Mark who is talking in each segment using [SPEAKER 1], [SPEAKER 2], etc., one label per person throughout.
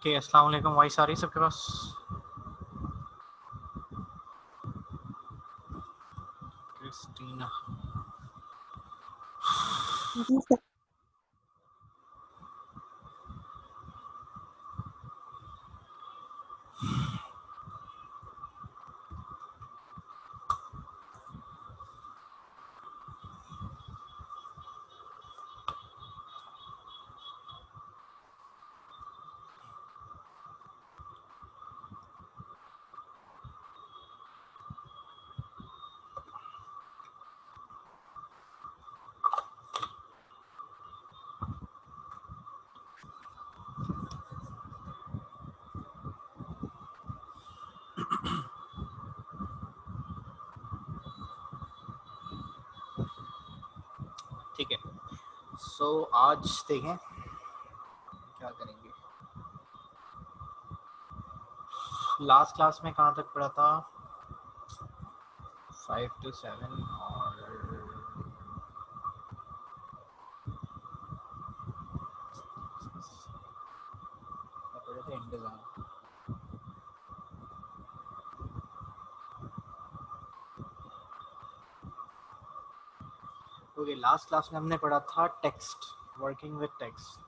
[SPEAKER 1] Okay, अस्सलाम वालेकुम। Voice आ रही है सबके पास? क्रिस्टीना,
[SPEAKER 2] जी सर।
[SPEAKER 1] ठीक है। सो आज देखें क्या करेंगे। लास्ट क्लास में कहाँ तक पढ़ा था? 5 to 7 और पढ़े थे इंतजाम। ओके, लास्ट क्लास में हमने पढ़ा था टेक्स्ट, वर्किंग विद टेक्स्ट।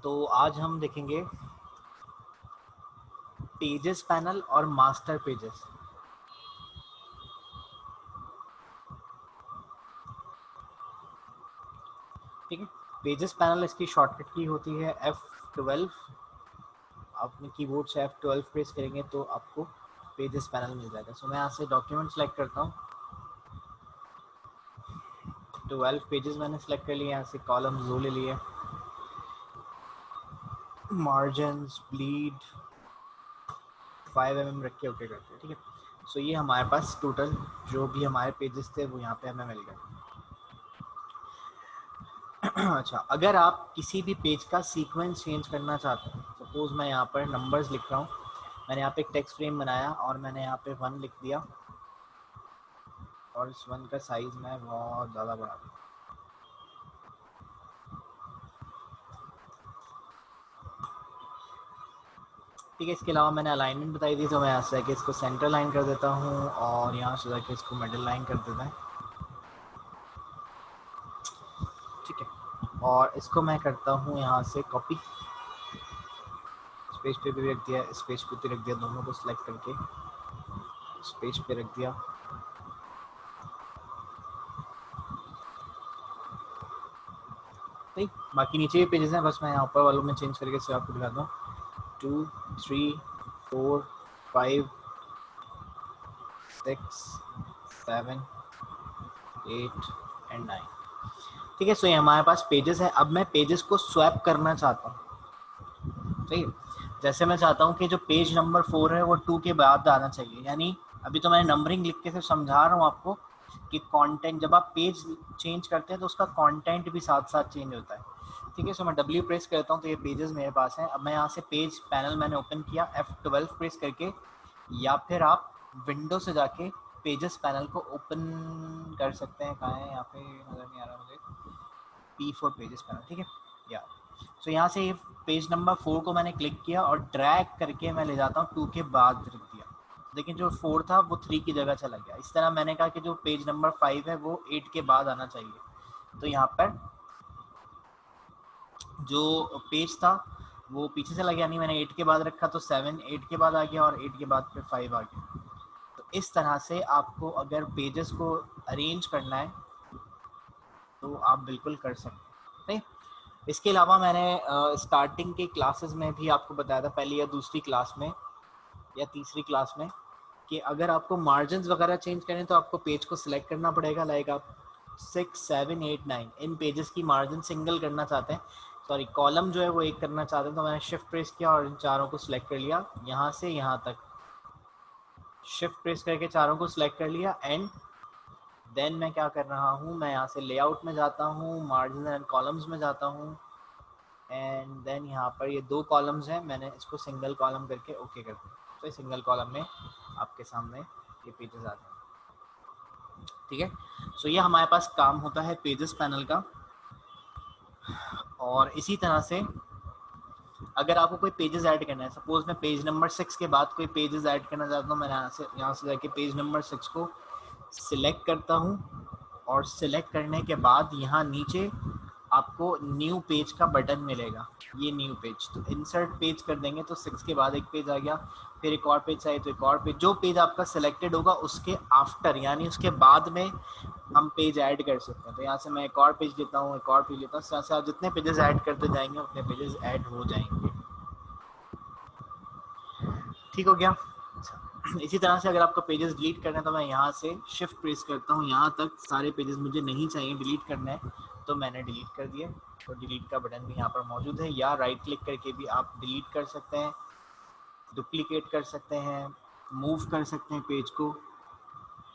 [SPEAKER 1] तो आज हम देखेंगे पेजेस पैनल और मास्टर पेजेस। ठीक है, पेजेस पैनल इसकी शॉर्टकट की होती है F12। आप अपने कीबोर्ड से F12 प्रेस करेंगे तो आपको पेजेस पैनल मिल जाएगा। सो मैं यहाँ से डॉक्यूमेंट सेलेक्ट करता हूँ। 12 पेजेस मैंने सेलेक्ट कर लिए। यहाँ से कॉलम जो ले लिए, मार्जिन्स, ब्लीड 5 mm रख के ओके करते हैं। ठीक है, सो ये हमारे पास टोटल जो भी हमारे पेजेस थे वो यहाँ पे हमें मिल गए। अच्छा, अगर आप किसी भी पेज का सीक्वेंस चेंज करना चाहते हैं, सपोज मैं यहाँ पर नंबर्स लिख रहा हूँ, मैंने यहाँ पे एक टेक्स्ट फ्रेम बनाया और मैंने यहाँ पे 1 लिख दिया और इस 1 का साइज मैं बहुत ज़्यादा बढ़ा दूँ। ठीक है, इसके अलावा मैंने अलाइनमेंट बताई थी, तो मैं यहाँ से इसको सेंटर लाइन कर देता हूँ और यहाँ से जाके इसको मिडिल लाइन कर देता है। ठीक है, और इसको मैं करता हूँ यहाँ से कॉपी, इस पेज पे भी रख दिया, इस पेज पे भी रख दिया, दोनों को सिलेक्ट करके इस पेज पे रख दिया। ठीक, बाकी नीचे भी पेजेस हैं, बस मैं यहाँ ऊपर वालों में चेंज करके से आपको दिखाता हूँ। 2, 3, 4, 5, 6, 7, 8 एंड 9। ठीक है, सो ये हमारे पास पेजेस है। अब मैं पेजेस को स्वैप करना चाहता हूँ। ठीक है, जैसे मैं चाहता हूँ कि जो पेज नंबर 4 है वो 2 के बाद आना चाहिए, यानी अभी तो मैंने नंबरिंग लिख के सिर्फ समझा रहा हूँ आपको कि कंटेंट, जब आप पेज चेंज करते हैं तो उसका कंटेंट भी साथ साथ चेंज होता है। ठीक है, सो मैं W प्रेस करता हूँ तो ये पेजेस मेरे पास हैं। अब मैं यहाँ से पेज पैनल मैंने ओपन किया F12 प्रेस करके, या फिर आप विंडो से जाके पेजेस पैनल को ओपन कर सकते हैं। कहाँ है? यहाँ पे नज़र नहीं आ रहा मुझे। P4 pages panel. ठीक है, या सो यहाँ से पेज नंबर 4 को मैंने क्लिक किया और ड्रैग करके मैं ले जाता हूँ 2 के बाद रख दिया, लेकिन जो 4 था वो 3 की जगह चला गया। इस तरह मैंने कहा कि जो पेज नंबर 5 है वो 8 के बाद आना चाहिए, तो यहाँ पर जो पेज था वो पीछे चला गया, नहीं मैंने 8 के बाद रखा तो 7 8 के बाद आ गया और 8 के बाद फिर 5 आ गया। तो इस तरह से आपको अगर पेजेस को अरेंज करना है तो आप बिल्कुल कर सकते हैं। इसके अलावा मैंने स्टार्टिंग के क्लासेस में भी आपको बताया था, पहली या दूसरी क्लास में या तीसरी क्लास में, कि अगर आपको मार्जिन्स वगैरह चेंज करें तो आपको पेज को सिलेक्ट करना पड़ेगा। लाइक आप 6, 7, 8, 9 इन पेजेस की मार्जिन सिंगल करना चाहते हैं, सॉरी कॉलम जो है वो एक करना चाहते हैं, तो मैंने शिफ्ट प्रेस किया और इन चारों को सिलेक्ट कर लिया। यहाँ से यहाँ तक शिफ्ट प्रेस करके चारों को सिलेक्ट कर लिया। एंड देन मैं क्या कर रहा हूँ, मैं यहाँ से लेआउट में जाता हूँ, मार्जिन एंड कॉलम्स में जाता हूँ, एंड देन यहाँ पर ये 2 कॉलम्स हैं, मैंने इसको सिंगल कॉलम करके ओके कर दिया। तो सिंगल कॉलम में आपके सामने ये पेजेस आ जाएंगे। ठीक है। सो ये हमारे पास काम होता है पेजेस पैनल का। और इसी तरह से अगर आपको कोई पेजेस ऐड करना है, सपोज मैं पेज नंबर 6 के बाद कोई पेजेस ऐड करना चाहता हूँ, मैं यहाँ से जाके पेज नंबर 6 को सिलेक्ट करता हूँ और सिलेक्ट करने के बाद यहाँ नीचे आपको न्यू पेज का बटन मिलेगा, ये न्यू पेज, तो इंसर्ट पेज कर देंगे तो 6 के बाद एक पेज आ गया, फिर एक और पेज चाहिए तो एक और पेज, जो पेज आपका सिलेक्टेड होगा उसके आफ्टर यानी उसके बाद में हम पेज ऐड कर सकते हैं। तो यहाँ से मैं एक और पेज लेता हूँ, एक और पेज लेता हूँ, यहाँ से आप जितने पेजेस ऐड करते जाएंगे उतने पेजेस ऐड हो जाएंगे। ठीक हो गया। इसी तरह से अगर आपको पेजेस डिलीट करना है तो मैं यहाँ से शिफ्ट प्रेस करता हूँ, यहाँ तक सारे पेजेस मुझे नहीं चाहिए, डिलीट करना है तो मैंने डिलीट कर दिए, तो डिलीट का बटन भी यहाँ पर मौजूद है। या राइट क्लिक करके भी आप डिलीट कर सकते हैं, डुप्लीकेट कर सकते हैं, मूव कर सकते हैं पेज को।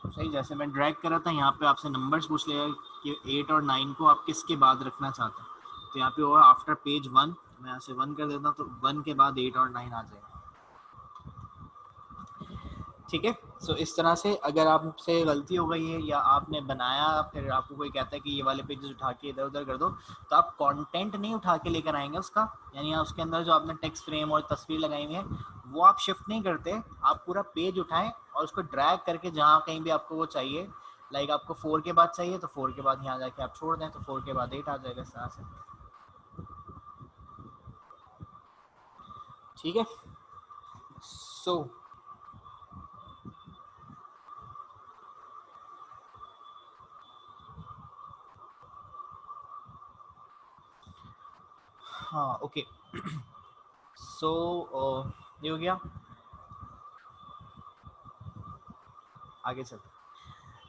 [SPEAKER 1] सही, जैसे मैं ड्रैग कर रहा था यहाँ पे आपसे नंबर्स पूछ लेगा कि 8 और 9 को आप किसके बाद रखना चाहते हैं, तो यहाँ पे होगा आफ्टर पेज 1, मैं यहाँ से 1 कर देता हूँ तो 1 के बाद 8 और 9 आ जाएगा। ठीक है। सो इस तरह से अगर आपसे गलती हो गई है या आपने बनाया फिर आपको कोई कहता है कि ये वाले पेजेस उठा के इधर उधर कर दो, तो आप कंटेंट नहीं उठा के लेकर आएंगे उसका, यानी उसके अंदर जो आपने टेक्स्ट फ्रेम और तस्वीर लगाई हुई है वो आप शिफ्ट नहीं करते, आप पूरा पेज उठाएं और उसको ड्रैग करके जहाँ कहीं भी आपको वो चाहिए, लाइक आपको 4 के बाद चाहिए तो 4 के बाद यहाँ जाके आप छोड़ दें तो 4 के बाद 8 आ जाएगा इस तरह से। ठीक है। सो हाँ ओके। सो ये हो गया, आगे चलते।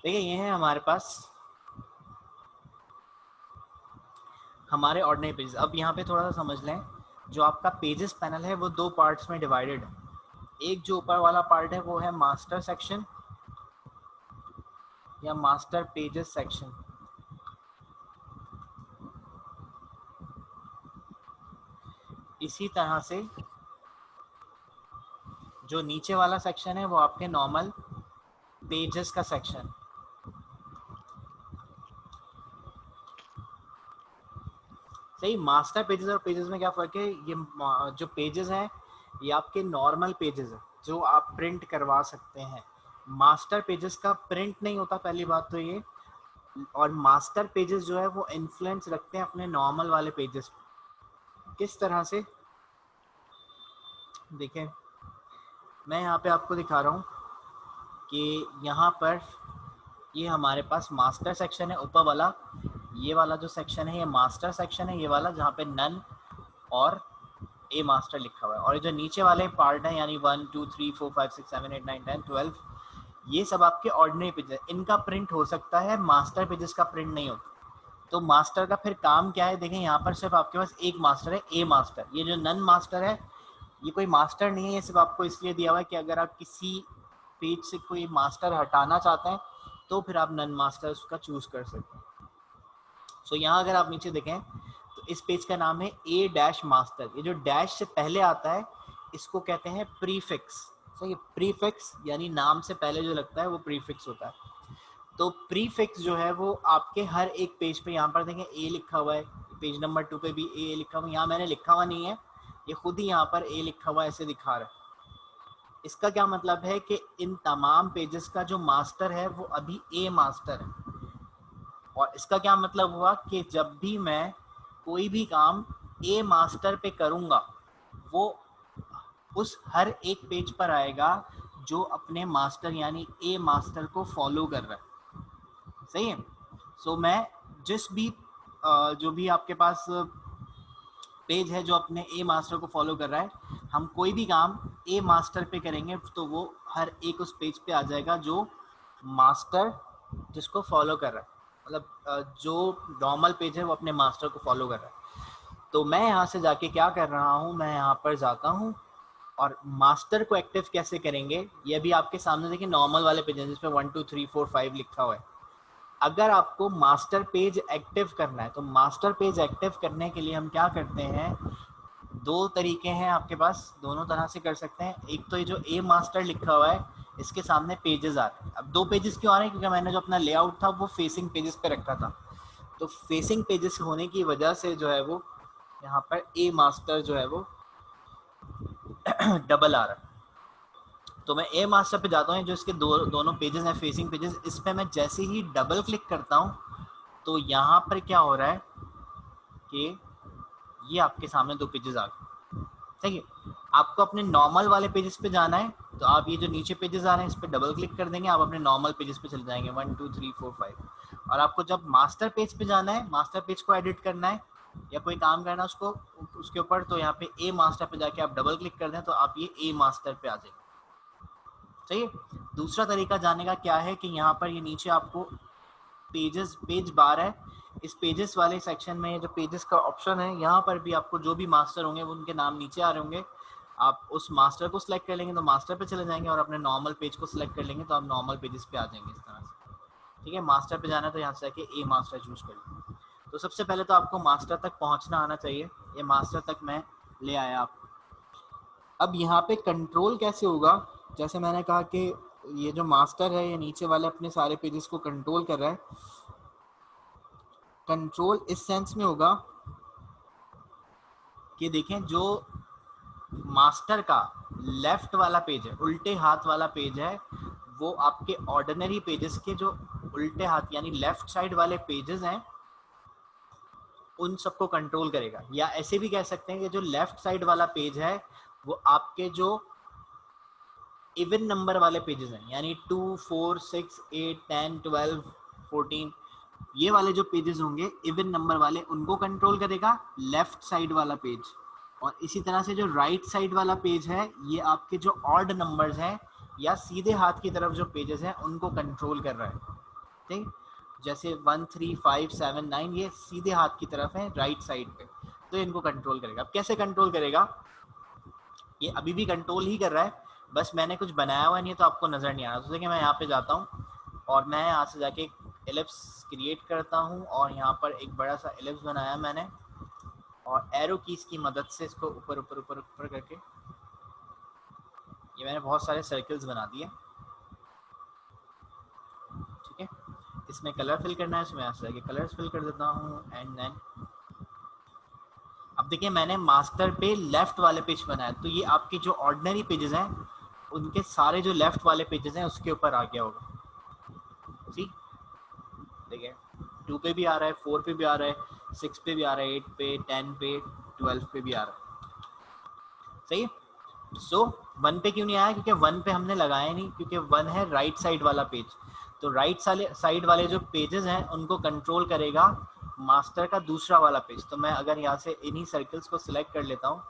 [SPEAKER 1] देखिए ये है हमारे पास हमारे ऑर्डिनरी पेजेस। अब यहाँ पे थोड़ा सा समझ लें, जो आपका पेजेस पैनल है वो 2 पार्ट्स में डिवाइडेड है। एक जो ऊपर वाला पार्ट है वो है मास्टर सेक्शन या मास्टर पेजेस सेक्शन, इसी तरह से जो नीचे वाला सेक्शन है वो आपके नॉर्मल पेजेस का सेक्शन। सही, मास्टर पेजेस और पेजेस में क्या फर्क है, ये जो पेजेस हैं ये आपके नॉर्मल पेजेस है जो आप प्रिंट करवा सकते हैं। मास्टर पेजेस का प्रिंट नहीं होता, पहली बात तो ये, और मास्टर पेजेस जो है वो इन्फ्लुएंस रखते हैं अपने नॉर्मल वाले पेजेस। किस तरह से, देखें मैं यहाँ पे आपको दिखा रहा हूँ कि यहाँ पर ये हमारे पास मास्टर सेक्शन है ऊपर वाला, ये वाला जो सेक्शन है ये मास्टर सेक्शन है, ये वाला जहाँ पे नन और ए मास्टर लिखा हुआ है, और जो नीचे वाले पार्ट है यानी 1 2 3 4 5 6 7 8 9 10 12 ये सब आपके ऑर्डिनरी पेजेस, इनका प्रिंट हो सकता है, मास्टर पेजेस का प्रिंट नहीं होता। तो मास्टर का फिर काम क्या है, देखें यहाँ पर सिर्फ आपके पास एक मास्टर है, ए मास्टर। ये जो नन मास्टर है ये कोई मास्टर नहीं है, ये सिर्फ आपको इसलिए दिया हुआ है कि अगर आप किसी पेज से कोई मास्टर हटाना चाहते हैं तो फिर आप नन मास्टर उसका चूज कर सकते हैं। सो यहाँ अगर आप नीचे देखें तो इस पेज का नाम है ए डैश मास्टर। ये जो डैश से पहले आता है इसको कहते हैं प्रीफिक्स। सही, प्रीफिक्स यानी नाम से पहले जो लगता है वो प्रीफिक्स होता है। तो प्रीफिक्स जो है वो आपके हर एक पेज पे, यहाँ पर देखें ए लिखा हुआ है, पेज नंबर 2 पे भी ए लिखा हुआ है, यहाँ मैंने लिखा हुआ नहीं है, ये खुद ही यहाँ पर ए लिखा हुआ ऐसे दिखा रहा है। इसका क्या मतलब है कि इन तमाम पेजेस का जो मास्टर है वो अभी ए मास्टर है। और इसका क्या मतलब हुआ कि जब भी मैं कोई भी काम ए मास्टर पे करूँगा वो उस हर एक पेज पर आएगा जो अपने मास्टर यानी ए मास्टर को फॉलो कर रहा है। सही है। सो मैं जिस भी जो भी आपके पास पेज है जो अपने ए मास्टर को फॉलो कर रहा है, हम कोई भी काम ए मास्टर पे करेंगे तो वो हर एक उस पेज पे आ जाएगा जो मास्टर जिसको फॉलो कर रहा है, मतलब जो नॉर्मल पेज है वो अपने मास्टर को फॉलो कर रहा है। तो मैं यहाँ से जाके क्या कर रहा हूँ, मैं यहाँ पर जाता हूँ और मास्टर को एक्टिव कैसे करेंगे ये भी आपके सामने देखिए, नॉर्मल वाले पेज है जिसपे 1 2 3 4 5 लिखा हुआ है। अगर आपको मास्टर पेज एक्टिव करना है तो मास्टर पेज एक्टिव करने के लिए हम क्या करते हैं, 2 तरीके हैं आपके पास, दोनों तरह से कर सकते हैं। एक तो ये जो ए मास्टर लिखा हुआ है इसके सामने पेजेस आ रहे हैं। अब 2 पेजेस क्यों आ रहे हैं? क्योंकि मैंने जो अपना लेआउट था वो फेसिंग पेजेस पे रखा था, तो फेसिंग पेजेस होने की वजह से जो है वो यहाँ पर ए मास्टर जो है वो डबल आ रहा है। तो मैं ए मास्टर पे जाता हूँ, जो इसके दोनों पेजेस हैं फेसिंग पेजेस, इस पर मैं जैसे ही डबल क्लिक करता हूँ तो यहाँ पर क्या हो रहा है कि ये आपके सामने 2 पेजेस आ गए। ठीक है, आपको अपने नॉर्मल वाले पेजेस पे जाना है, तो आप ये जो नीचे पेजेस आ रहे हैं इस पर डबल क्लिक कर देंगे, आप अपने नॉर्मल पेजेस पे चले जाएंगे 1 2 3 4 5। और आपको जब मास्टर पेज पे जाना है, मास्टर पेज को एडिट करना है या कोई काम करना है उसको उसके ऊपर, तो यहाँ पे ए मास्टर पे जाके आप डबल क्लिक कर दें तो आप ये ए मास्टर पे आ जाएंगे। सही। दूसरा तरीका जाने का क्या है कि यहाँ पर ये नीचे आपको पेज बार है, इस पेजेस वाले सेक्शन में जो पेजेस का ऑप्शन है यहाँ पर भी आपको जो भी मास्टर होंगे वो उनके नाम नीचे आ रहे होंगे, आप उस मास्टर को सिलेक्ट कर लेंगे तो मास्टर पे चले जाएंगे, और अपने नॉर्मल पेज को सिलेक्ट कर लेंगे तो आप नॉर्मल पेजेस पे आ जाएंगे इस तरह से। ठीक है, मास्टर पे जाना है तो यहाँ से जाके ए मास्टर चूज कर लेंगे। तो सबसे पहले तो आपको मास्टर तक पहुँचना आना चाहिए, ये मास्टर तक मैं ले आया आपको। अब यहाँ पे कंट्रोल कैसे होगा, जैसे मैंने कहा कि ये जो मास्टर है ये नीचे वाले अपने सारे पेजेस को कंट्रोल कर रहा है। कंट्रोल इस सेंस में होगा कि देखें जो मास्टर का लेफ्ट वाला पेज है, उल्टे हाथ वाला पेज है, वो आपके ऑर्डिनरी पेजेस के जो उल्टे हाथ यानी लेफ्ट साइड वाले पेजेस हैं उन सबको कंट्रोल करेगा। या ऐसे भी कह सकते हैं कि जो लेफ्ट साइड वाला पेज है वो आपके जो इवन नंबर वाले पेजेस हैं, यानी 2 4 6 8 10 12 14, ये वाले जो पेजेस होंगे इवन नंबर वाले उनको कंट्रोल करेगा लेफ्ट साइड वाला पेज। और इसी तरह से जो राइट साइड वाला पेज है ये आपके जो ऑड नंबर्स हैं या सीधे हाथ की तरफ जो पेजेस हैं उनको कंट्रोल कर रहा है। ठीक, जैसे 1 3 5 7 9 ये सीधे हाथ की तरफ है राइट साइड पे, तो इनको कंट्रोल करेगा। अब कैसे कंट्रोल करेगा, ये अभी भी कंट्रोल ही कर रहा है, बस मैंने कुछ बनाया हुआ नहीं है तो आपको नज़र नहीं आ रहा। तो देखिए मैं यहाँ पे जाता हूँ और मैं यहाँ से जाके एलिप्स क्रिएट करता हूँ और यहाँ पर एक बड़ा सा एलिप्स बनाया मैंने, और एरो कीज की मदद से इसको ऊपर ऊपर ऊपर ऊपर करके ये मैंने बहुत सारे सर्कल्स बना दिए। ठीक है, इसमें कलर फिल करना है, इसमें यहाँ से जाके कलर्स फिल कर देता हूँ एंड देन अब देखिए मैंने मास्टर पे लेफ्ट वाले पेज बनाया, तो ये आपके जो ऑर्डिनरी पेजेस हैं उनके सारे जो लेफ्ट वाले पेजेस हैं उसके ऊपर आ गया होगा। ठीक, देखिए 2 पे भी आ रहा है, 4 पे भी आ रहा है, 6 पे भी आ रहा है, 8 पे 10 पे 12 पे भी आ रहा है। सही। सो 1 पे क्यों नहीं आया, क्योंकि 1 पे हमने लगाया नहीं, क्योंकि 1 है राइट साइड वाला पेज, तो राइट साइड वाले जो पेजेस हैं उनको कंट्रोल करेगा मास्टर का दूसरा वाला पेज। तो मैं अगर यहाँ से इन्हीं सर्कल्स को सिलेक्ट कर लेता हूँ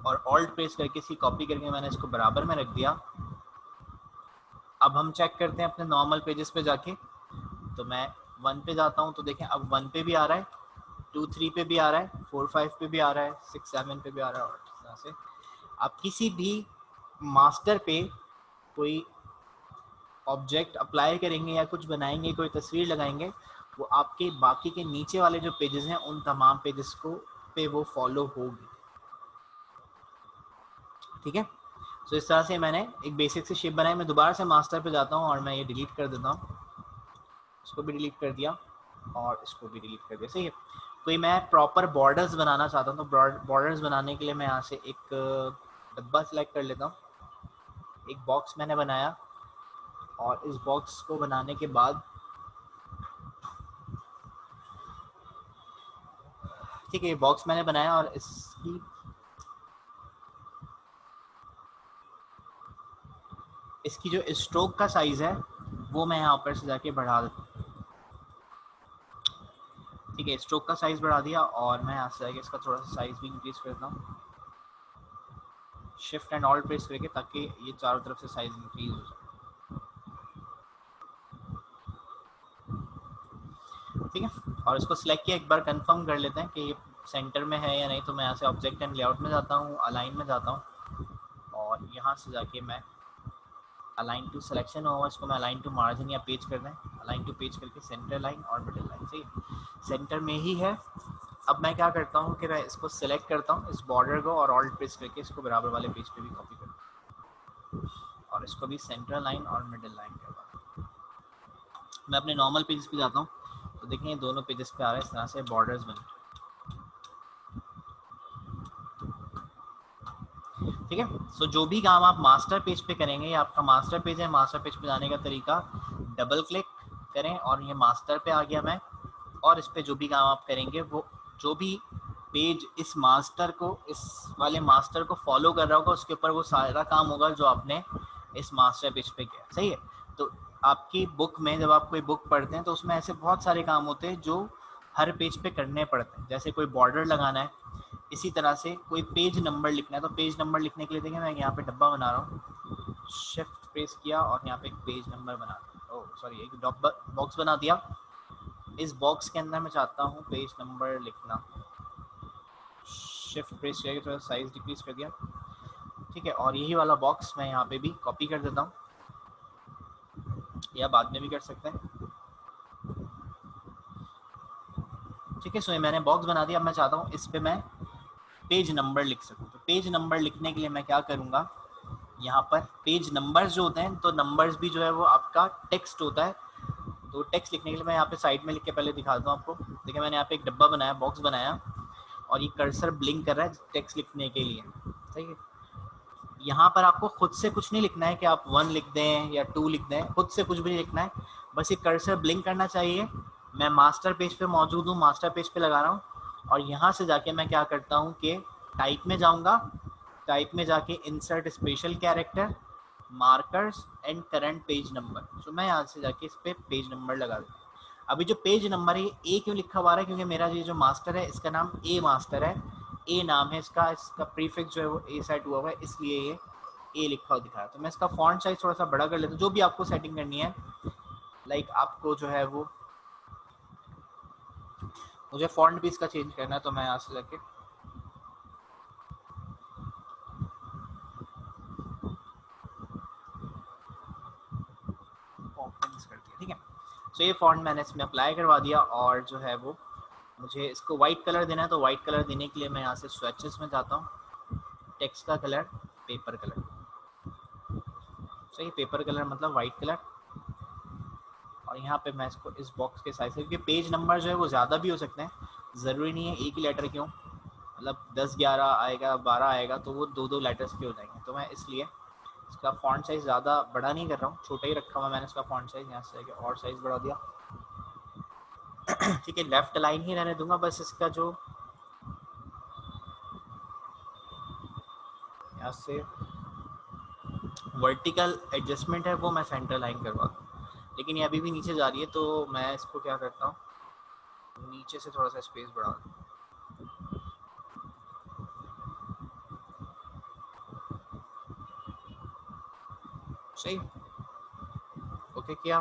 [SPEAKER 1] और ऑल्ट प्रेस करके इसकी कॉपी करके मैंने इसको बराबर में रख दिया। अब हम चेक करते हैं अपने नॉर्मल पेजेस पे जाके, तो मैं 1 पे जाता हूँ तो देखें अब 1 पे भी आ रहा है, 2 3 पे भी आ रहा है, 4 5 पे भी आ रहा है, 6 7 पे भी आ रहा है। और इस तरह से आप किसी भी मास्टर पे कोई ऑब्जेक्ट अप्लाई करेंगे या कुछ बनाएंगे, कोई तस्वीर लगाएंगे, वो आपके बाकी के नीचे वाले जो पेजेस हैं उन तमाम पेजेस को पे वो फॉलो होगी। ठीक है, तो इस तरह से मैंने एक बेसिक से शेप बनाई। मैं दोबारा से मास्टर पे जाता हूँ और मैं ये डिलीट कर देता हूँ, इसको भी डिलीट कर दिया और इसको भी डिलीट कर दिया। सही है, कोई मैं प्रॉपर बॉर्डर्स बनाना चाहता हूँ तो बॉर्डर्स बनाने के लिए मैं यहाँ से एक डब्बा सेलेक्ट कर लेता हूँ। एक बॉक्स मैंने बनाया और इस बॉक्स को बनाने के बाद ठीक है, ये बॉक्स मैंने बनाया और इसकी जो स्ट्रोक का साइज है वो मैं यहाँ पर से जाके बढ़ा देता हूँ। ठीक है, स्ट्रोक का साइज बढ़ा दिया और मैं यहाँ से जाके इसका थोड़ा सा साइज भी इंक्रीज करता हूँ, शिफ्ट एंड ऑल्ट प्रेस करके, ताकि ये चारों तरफ से साइज इंक्रीज हो जाए। ठीक है, और इसको सिलेक्ट किया, एक बार कंफर्म कर लेते हैं कि ये सेंटर में है या नहीं। तो मैं यहाँ से ऑब्जेक्ट एंड लेआउट में जाता हूँ, अलाइन में जाता हूँ और यहाँ से जाके मैं अलाइन टू सिलेक्शन होगा, इसको मैं अलाइन टू मार्जिन या पेज कर दें, अलाइन टू पेज करके सेंटर लाइन और मिडिल लाइन। सही, सेंटर में ही है। अब मैं क्या करता हूँ कि मैं इसको सिलेक्ट करता हूँ इस बॉर्डर को और ऑल्ट प्रेस करके इसको बराबर वाले पेज पे भी कॉपी करता हूँ। और इसको भी सेंटर लाइन और मिडिल लाइन करवा। मैं अपने नॉर्मल पेजेस पे जाता हूँ तो देखें ये दोनों पेजेस पे आ रहा है इस तरह से बॉर्डर्स बन। ठीक है, सो जो भी काम आप मास्टर पेज पे करेंगे, ये आपका मास्टर पेज है, मास्टर पेज पे जाने का तरीका डबल क्लिक करें और ये मास्टर पे आ गया मैं, और इस पे जो भी काम आप करेंगे वो जो भी पेज इस मास्टर को, इस वाले मास्टर को फॉलो कर रहा होगा उसके ऊपर वो सारा काम होगा जो आपने इस मास्टर पेज पे किया। सही है, तो आपकी बुक में जब आप कोई बुक पढ़ते हैं तो उसमें ऐसे बहुत सारे काम होते हैं जो हर पेज पे करने पड़ते हैं। जैसे कोई बॉर्डर लगाना है, इसी तरह से कोई पेज नंबर लिखना है, तो पेज नंबर लिखने के लिए देखिए मैं यहाँ पे डब्बा बना रहा हूँ, शिफ्ट प्रेस किया और यहाँ पे एक पेज नंबर बना, सॉरी एक बॉक्स बना दिया। इस बॉक्स के अंदर मैं चाहता हूँ पेज नंबर लिखना, शिफ्ट प्रेस किया, थोड़ा साइज डिक्रीज कर दिया। ठीक है, और यही वाला बॉक्स मैं यहाँ पे भी कॉपी कर देता हूँ, या बाद में भी कर सकते हैं। ठीक है, सो ये मैंने बॉक्स बना दिया। अब मैं चाहता हूँ इस पे मैं पेज नंबर लिख सकूँ। तो पेज नंबर लिखने के लिए मैं क्या करूँगा, यहाँ पर पेज नंबर्स जो होते हैं, तो नंबर्स भी जो है वो आपका टेक्स्ट होता है। तो टेक्स्ट लिखने के लिए मैं यहाँ पे साइड में लिख के पहले दिखाता हूँ आपको। देखिए मैंने यहाँ पे एक डब्बा बनाया, बॉक्स बनाया, और ये कर्सर ब्लिंक कर रहा है टेक्स्ट लिखने के लिए। ठीक है, यहाँ पर आपको खुद से कुछ नहीं लिखना है कि आप 1 लिख दें या 2 लिख दें, खुद से कुछ भी नहीं लिखना है, बस ये कर्सर ब्लिंक करना चाहिए। मैं मास्टर पेज पे मौजूद हूँ, मास्टर पेज पे लगा रहा हूँ, और यहाँ से जाके मैं क्या करता हूँ कि टाइप में जाऊँगा, टाइप में जाके insert special character, markers and current page number. तो मैं यहाँ से जाके इस पर पेज नंबर लगा दूँ। अभी जो पेज नंबर है ए क्यों लिखा हुआ है, क्योंकि मेरा ये जो मास्टर है इसका नाम ए मास्टर है, ए नाम है इसका, इसका प्रीफिक्स जो है वो ए सेट हुआ है, इसलिए ये ए लिखा हुआ दिखा रहा है। तो मैं इसका फॉन्ट साइज थोड़ा सा बड़ा कर लेता हूँ, जो भी आपको सेटिंग करनी है। लाइक आपको जो है वो, मुझे फॉन्ट भी इसका चेंज करना है, तो मैं यहाँ से जाके कर दिया। ठीक है, तो ये फॉन्ट मैंने इसमें अप्लाई करवा दिया, और जो है वो मुझे इसको वाइट कलर देना है, तो वाइट कलर देने के लिए मैं यहाँ से स्वेचेस में जाता हूँ, टेक्स्ट का कलर पेपर कलर। सही, पेपर कलर मतलब वाइट कलर, और यहाँ पे मैं इसको इस बॉक्स के साइज से, क्योंकि पेज नंबर जो है वो ज़्यादा भी हो सकते हैं, ज़रूरी नहीं है एक ही लेटर क्यों, मतलब 10 11 आएगा, 12 आएगा, तो वो 2 2 लेटर्स के हो जाएंगे। तो मैं इसलिए इसका फॉन्ट साइज़ ज़्यादा बड़ा नहीं कर रहा हूँ, छोटा ही रखा हुआ मैंने इसका फॉन्ट साइज़। यहाँ से जाके और साइज़ बढ़ा दिया। ठीक है, लेफ्ट लाइन ही रहने दूंगा, बस इसका जो यहाँ से वर्टिकल एडजस्टमेंट है वो मैं सेंटर लाइन करवा दूँ, लेकिन ये अभी भी नीचे जा रही है, तो मैं इसको क्या करता हूँ, नीचे से थोड़ा सा स्पेस बढ़ा दूँ। सही, ओके किया।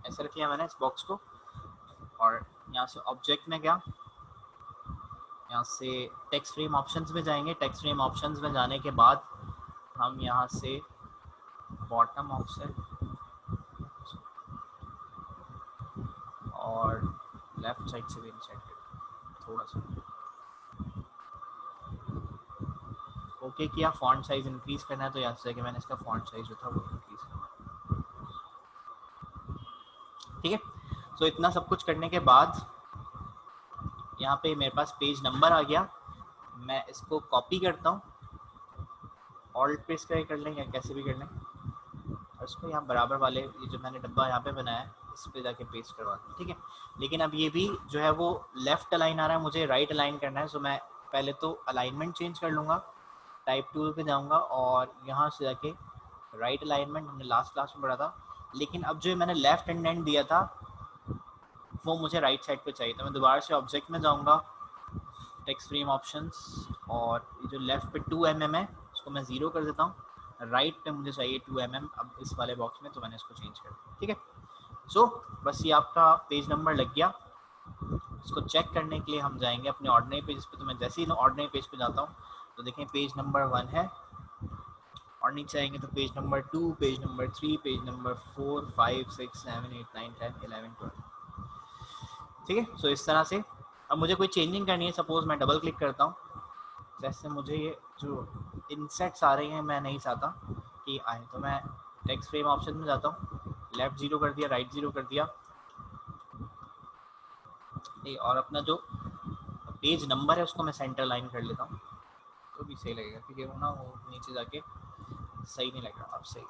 [SPEAKER 1] ऐसा रख लिया मैंने इस बॉक्स को, और यहाँ से ऑब्जेक्ट में गया, यहाँ से टेक्स्ट फ्रेम ऑप्शंस में जाएंगे। टेक्स्ट फ्रेम ऑप्शंस में जाने के बाद हम यहाँ से बॉटम ऑप्शन और लेफ्ट साइड से भी सेट कर थोड़ा सा, ओके किया। फॉन्ट साइज इंक्रीज करना है, तो यहाँ से कि मैंने इसका फॉन्ट साइज जो था वो इंक्रीज किया। ठीक है, तो इतना सब कुछ करने के बाद यहाँ पे मेरे पास पेज नंबर आ गया। मैं इसको कॉपी करता हूँ, ऑल्ट प्रेस करके कर लें या कैसे भी कर लें, और इसको यहाँ बराबर वाले ये जो मैंने डब्बा यहाँ पे बनाया है इस पे जाके पेस्ट करवा दूँ। ठीक है, लेकिन अब ये भी जो है वो लेफ्ट अलाइन आ रहा है, मुझे राइट अलाइन करना है। सो मैं पहले तो अलाइनमेंट चेंज कर लूँगा, टाइप टूल पे जाऊँगा और यहाँ से जाके राइट अलाइनमेंट हमने लास्ट क्लास में पढ़ा था, लेकिन अब जो मैंने लेफ्ट हैंड दिया था वो मुझे राइट साइड पे चाहिए। तो मैं दोबारा से ऑब्जेक्ट में जाऊँगा, टेक्स्ट फ्रेम ऑप्शंस, और जो लेफ्ट पे 2 mm है उसको मैं 0 कर देता हूँ, राइट पे मुझे चाहिए 2 mm अब इस वाले बॉक्स में, तो मैंने इसको चेंज कर दिया। ठीक है, सो बस ये आपका पेज नंबर लग गया। इसको चेक करने के लिए हम जाएंगे अपने ऑर्डिनरी पेज पे। तो मैं जैसे ही ऑर्डिनरी पेज पे जाता हूँ तो देखें पेज नंबर 1 है, और नीचे आएंगे तो page number 2, page number 3, page number 4, 5, 6, 7, 8, 9, 10, 11, 12। ठीक है। सो इस तरह से अब मुझे कोई चेंजिंग करनी है, सपोज मैं डबल क्लिक करता हूँ, जैसे मुझे ये जो इंसेट्स आ रही हैं मैं नहीं चाहता कि आए, तो मैं टेक्स्ट फ्रेम ऑप्शन में जाता हूँ, लेफ्ट 0 कर दिया, राइट 0 कर दिया, और अपना जो पेज नंबर है उसको मैं सेंटर लाइन कर लेता हूँ, तो भी सही लगेगा, क्योंकि वो ना वो नीचे जाके सही नहीं लग रहा। अब सही,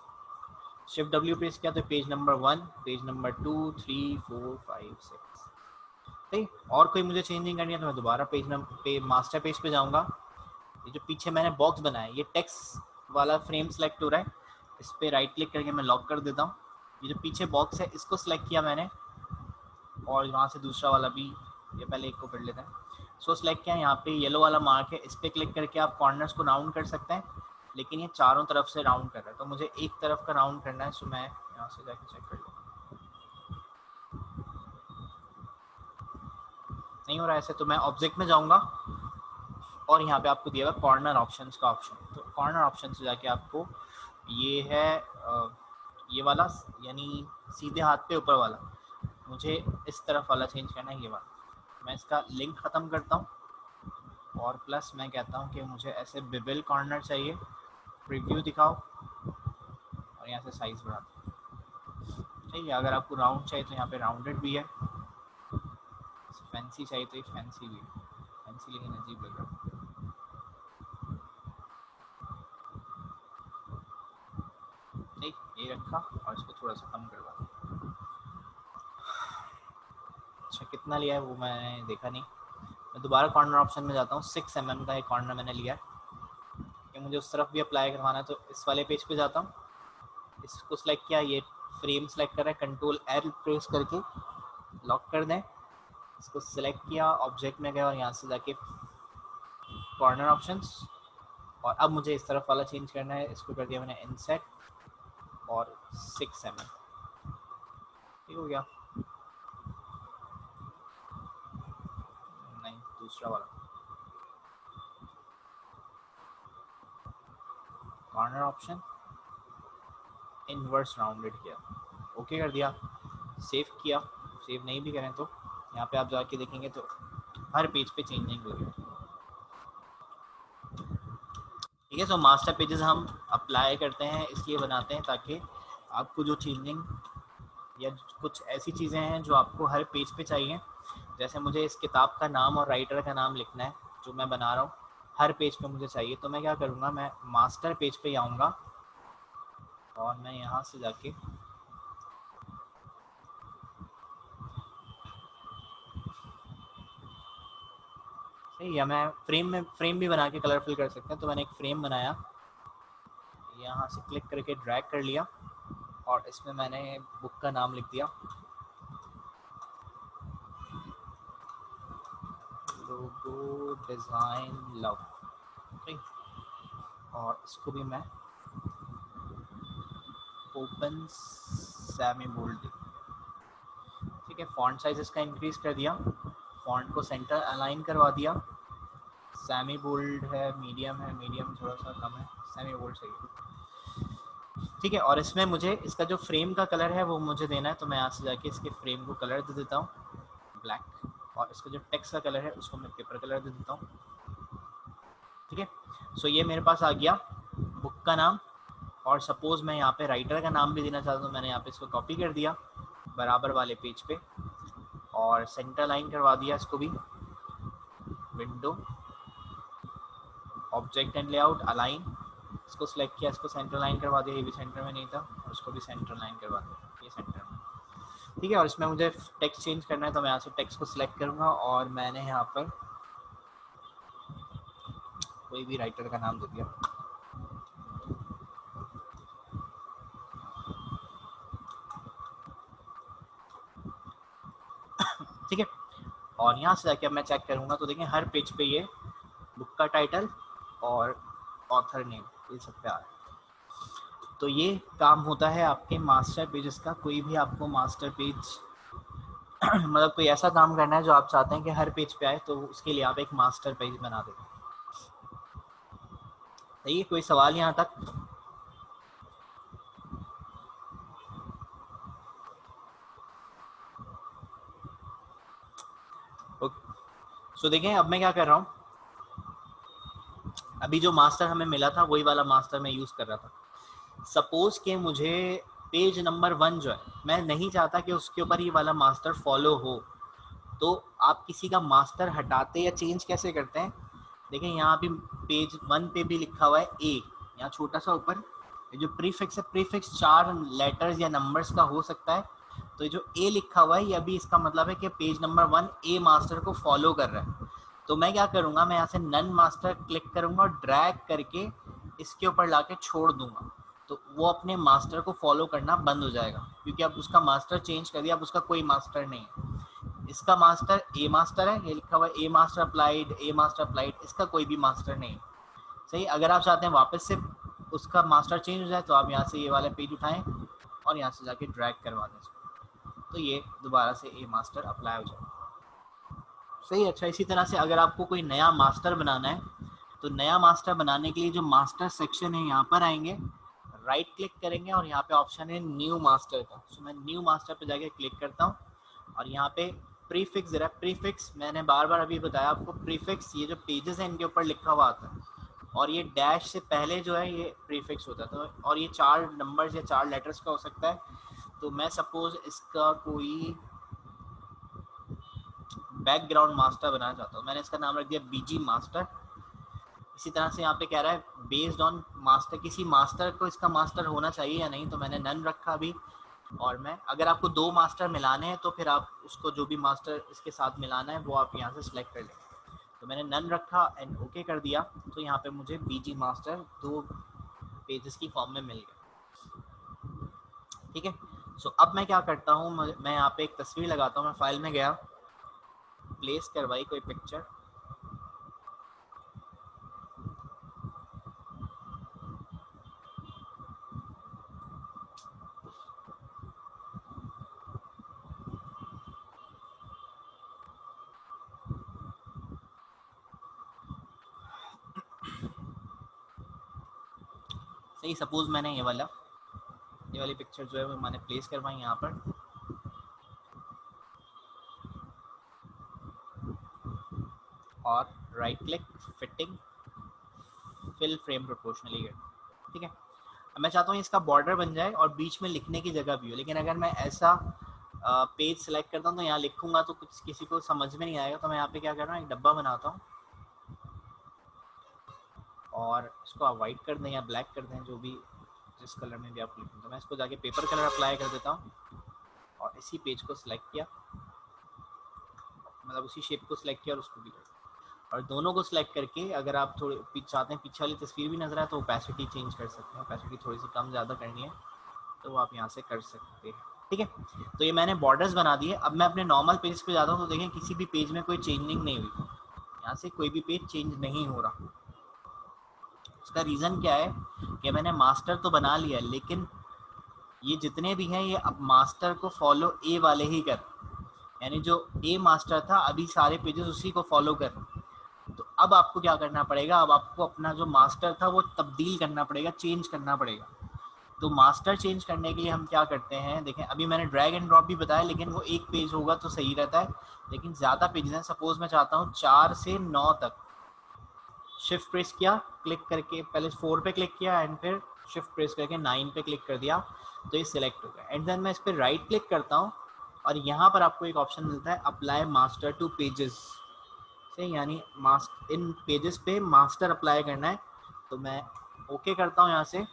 [SPEAKER 1] शिफ्ट W प्रेस किया तो पेज नंबर 1, पेज नंबर 2, 3, 4, 5, 6, सही। और कोई मुझे चेंजिंग करनी है तो मैं दोबारा मास्टर पेज पे जाऊँगा। ये जो पीछे मैंने बॉक्स बनाया, ये टेक्स्ट वाला फ्रेम सेलेक्ट हो रहा है, इस पर राइट क्लिक करके मैं लॉक कर देता हूँ। ये जो पीछे बॉक्स है इसको सिलेक्ट किया मैंने, और वहाँ से दूसरा वाला भी, ये पहले एक को कर लेते हैं। सो सिलेक्ट किया, यहाँ पे येलो वाला मार्क है, इस पर क्लिक करके आप कॉर्नर्स को राउंड कर सकते हैं, लेकिन ये चारों तरफ से राउंड कर रहा है, तो मुझे एक तरफ का राउंड करना है। सो मैं यहाँ से जाके चेक कर लूँ, नहीं हो रहा है ऐसे, तो मैं ऑब्जेक्ट में जाऊँगा और यहाँ पे आपको दिया हुआ कॉर्नर ऑप्शंस का ऑप्शन, तो कॉर्नर ऑप्शन से जाके आपको ये है ये वाला, यानी सीधे हाथ पे ऊपर वाला, मुझे इस तरफ वाला चेंज करना है, ये वाला। मैं इसका लिंक ख़त्म करता हूँ और प्लस मैं कहता हूँ कि मुझे ऐसे बिबल कॉर्नर चाहिए, प्रीव्यू दिखाओ, और यहाँ से साइज़ बढ़ा दो। ठीक है, अगर आपको राउंड चाहिए तो यहाँ पे राउंडेड भी है, फैंसी चाहिए तो ये फैंसी भी है, फैंसी लेकिन अजीब लग रहा है। ठीक, ये रखा और इसको थोड़ा सा कम करवा दिया। अच्छा, कितना लिया है वो मैंने देखा नहीं, मैं दोबारा कॉर्नर ऑप्शन में जाता हूँ। 6 mm का एक कॉर्नर मैंने लिया है, कि मुझे उस तरफ भी अप्लाई करवाना है, तो इस वाले पेज पे जाता हूँ, इसको सिलेक्ट किया, ये फ्रेम सेलेक्ट कर रहा है, कंट्रोल L प्रेस करके लॉक कर दें, इसको सिलेक्ट किया, ऑब्जेक्ट में गया और यहाँ से जाके कॉर्नर ऑप्शंस, और अब मुझे इस तरफ वाला चेंज करना है, इसको कर दिया मैंने इनसेट और 6 mm, ठीक हो गया। नहीं, दूसरा वाला कॉर्नर ऑप्शन, इनवर्स राउंडेड किया, ओके कर दिया, सेव किया। सेव नहीं भी करें तो यहाँ पे आप जाके देखेंगे तो हर पेज पे चेंजिंग हो रही है। ठीक है, सो मास्टर पेजेस हम अप्लाई करते हैं, इसलिए बनाते हैं ताकि आपको जो चेंजिंग या कुछ ऐसी चीज़ें हैं जो आपको हर पेज पे चाहिए, जैसे मुझे इस किताब का नाम और राइटर का नाम लिखना है जो मैं बना रहा हूँ, हर पेज पे मुझे चाहिए, तो मैं क्या करूँगा, मैं मास्टर पेज पे आऊँगा और मैं यहाँ से जाके सही, या मैं फ्रेम भी बना के कलरफुल कर सकते हैं, तो मैंने एक फ्रेम बनाया, यहाँ से क्लिक करके ड्रैग कर लिया और इसमें मैंने बुक का नाम लिख दिया, लोगो डिज़ाइन लव, ठीक, और इसको भी मैं ओपन सेमी बोल्ड, ठीक है। फॉन्ट साइज इसका इंक्रीज कर दिया, फॉन्ट को सेंटर अलाइन करवा दिया, सेमी बोल्ड है, मीडियम है, मीडियम थोड़ा सा कम है, सेमी बोल्ड चाहिए, ठीक है। और इसमें मुझे इसका जो फ्रेम का कलर है वो मुझे देना है, तो मैं यहाँ से जाके इसके फ्रेम को कलर दे देता हूँ ब्लैक, और इसका जो टेक्स्ट का कलर है उसको मैं पेपर कलर दे देता हूँ, ठीक है। सो ये मेरे पास आ गया बुक का नाम, और सपोज मैं यहाँ पे राइटर का नाम भी देना चाहता हूँ, मैंने यहाँ पे इसको कॉपी कर दिया बराबर वाले पेज पे और सेंटर लाइन करवा दिया, इसको भी window object and layout align, इसको सिलेक्ट किया, इसको सेंटर लाइन करवा दिया, ये भी सेंटर में नहीं था, और उसको भी सेंटर लाइन करवा दिया, ये सेंटर में, ठीक है। और इसमें मुझे टेक्स्ट चेंज करना है, तो मैं यहाँ से टेक्स्ट को सिलेक्ट करूँगा और मैंने यहाँ पर कोई भी राइटर का नाम दे दिया, ठीक है। और यहाँ से जाके अब मैं चेक करूँगा तो देखें हर पेज पे ये बुक का टाइटल और ऑथर नेम ये सब पे आ रहा है। तो ये काम होता है आपके मास्टर पेजेस का। कोई भी आपको मास्टर पेज मतलब कोई ऐसा काम करना है जो आप चाहते हैं कि हर पेज पे आए, तो उसके लिए आप एक मास्टर पेज बना दें। सही है, कोई सवाल यहाँ तक? सो देखें अब मैं क्या कर रहा हूँ, अभी जो मास्टर हमें मिला था वही वाला मास्टर मैं यूज कर रहा था। सपोज के मुझे पेज नंबर 1 जो है, मैं नहीं चाहता कि उसके ऊपर ये वाला मास्टर फॉलो हो, तो आप किसी का मास्टर हटाते या चेंज कैसे करते हैं? देखें यहाँ भी पेज 1 पे भी लिखा हुआ है ए, यहाँ छोटा सा ऊपर जो प्रीफिक्स है, प्रीफिक्स 4 लेटर्स या नंबर्स का हो सकता है, तो ये जो ए लिखा हुआ है ये अभी इसका मतलब है कि पेज नंबर 1 ए मास्टर को फॉलो कर रहा है। तो मैं क्या करूँगा, मैं यहाँ से नन मास्टर क्लिक करूँगा और ड्रैग करके इसके ऊपर लाके छोड़ दूंगा, तो वो अपने मास्टर को फॉलो करना बंद हो जाएगा, क्योंकि अब उसका मास्टर चेंज कर दिया, अब उसका कोई मास्टर नहीं है। इसका मास्टर ए मास्टर है, ये लिखा हुआ है ए मास्टर अप्लाइड, ए मास्टर अप्लाइड, इसका कोई भी मास्टर नहीं है। सही, अगर आप चाहते हैं वापस से उसका मास्टर चेंज हो जाए तो आप यहाँ से ये वाला पेज उठाएं और यहाँ से जाके ड्रैग करवा दें इसको, तो ये दोबारा से ए मास्टर अप्लाई हो जाए। सही, अच्छा इसी तरह से अगर आपको कोई नया मास्टर बनाना है, तो नया मास्टर बनाने के लिए जो मास्टर सेक्शन है यहाँ पर आएंगे, राइट क्लिक करेंगे और यहाँ पे ऑप्शन है न्यू मास्टर का। सो मैं न्यू मास्टर पे जाके क्लिक करता हूँ और यहाँ पे प्रीफिक्स जरा, प्रीफिक्स मैंने बार बार अभी बताया आपको, प्रीफिक्स ये जो पेजेस हैं इनके ऊपर लिखा हुआ आता है और ये डैश से पहले जो है ये प्रीफिक्स होता है, तो और ये 4 नंबर्स या 4 लेटर्स का हो सकता है। तो मैं सपोज इसका कोई बैकग्राउंड मास्टर बनाना चाहता हूँ, मैंने इसका नाम रख दिया बीजी मास्टर। इसी तरह से यहाँ पे कह रहा है बेस्ड ऑन मास्टर, किसी मास्टर को इसका मास्टर होना चाहिए या नहीं, तो मैंने नन रखा अभी। और मैं, अगर आपको 2 मास्टर मिलाने हैं तो फिर आप उसको जो भी मास्टर इसके साथ मिलाना है वो आप यहाँ से सिलेक्ट कर लेंगे। तो मैंने नन रखा एंड ओके कर दिया, तो यहाँ पे मुझे बीजी मास्टर 2 पेजेस की फॉर्म में मिल गया। ठीक है, सो अब मैं क्या करता हूँ, मैं यहाँ पे एक तस्वीर लगाता हूँ, मैं फाइल में गया, प्लेस करवाई कोई पिक्चर, सही, सपोज मैंने ये वाली पिक्चर जो है वो मैंने प्लेस करवाई यहाँ पर, और right click, fitting, fill frame proportionally. ठीक है, अब मैं चाहता हूँ इसका बॉर्डर बन जाए और बीच में लिखने की जगह भी हो, लेकिन अगर मैं ऐसा पेज सेलेक्ट करता हूँ तो यहाँ लिखूंगा तो कुछ किसी को समझ में नहीं आएगा, तो मैं यहाँ पे क्या कर रहा हूँ, एक डब्बा बनाता हूँ और इसको आप वाइट कर दें या ब्लैक कर दें, जो भी जिस कलर में भी आप लिखें। तो मैं इसको जाके पेपर कलर अप्लाई कर देता हूँ और इसी पेज को सिलेक्ट किया, मतलब उसी शेप को सिलेक्ट किया और उसको भी और दोनों को सिलेक्ट करके अगर आप थोड़े चाहते हैं पीछे वाली तस्वीर भी नजर आए तो ओपेसिटी चेंज कर सकते हैं, ओपेसिटी थोड़ी सी कम ज़्यादा करनी है तो वो आप यहाँ से कर सकते हैं। ठीक है, तो ये मैंने बॉर्डर्स बना दिए। अब मैं अपने नॉर्मल पेज पे जाता हूँ तो देखें किसी भी पेज में कोई चेंजिंग नहीं हुई, यहाँ से कोई भी पेज चेंज नहीं हो रहा। उसका रीज़न क्या है कि मैंने मास्टर तो बना लिया, लेकिन ये जितने भी हैं ये अब मास्टर को फॉलो ए वाले ही कर, यानी जो ए मास्टर था अभी सारे पेजेस उसी को फॉलो कर। तो अब आपको क्या करना पड़ेगा, अब आपको अपना जो मास्टर था वो तब्दील करना पड़ेगा, चेंज करना पड़ेगा। तो मास्टर चेंज करने के लिए हम क्या करते हैं, देखें अभी मैंने ड्रैग एंड ड्रॉप भी बताया, लेकिन वो एक पेज होगा तो सही रहता है, लेकिन ज़्यादा पेजेस हैं। सपोज मैं चाहता हूँ 4 से 9 तक, शिफ्ट प्रेस किया, क्लिक करके पहले 4 पे क्लिक किया एंड फिर शिफ्ट प्रेस करके 9 पे क्लिक कर दिया तो ये सिलेक्ट हो गया। एंड देन मैं इस पर राइट क्लिक करता हूँ और यहाँ पर आपको एक ऑप्शन मिलता है अप्लाई मास्टर टू पेजेस से, यानी इन पेजेस पे मास्टर अप्लाई करना है। तो मैं ओके करता हूँ यहाँ से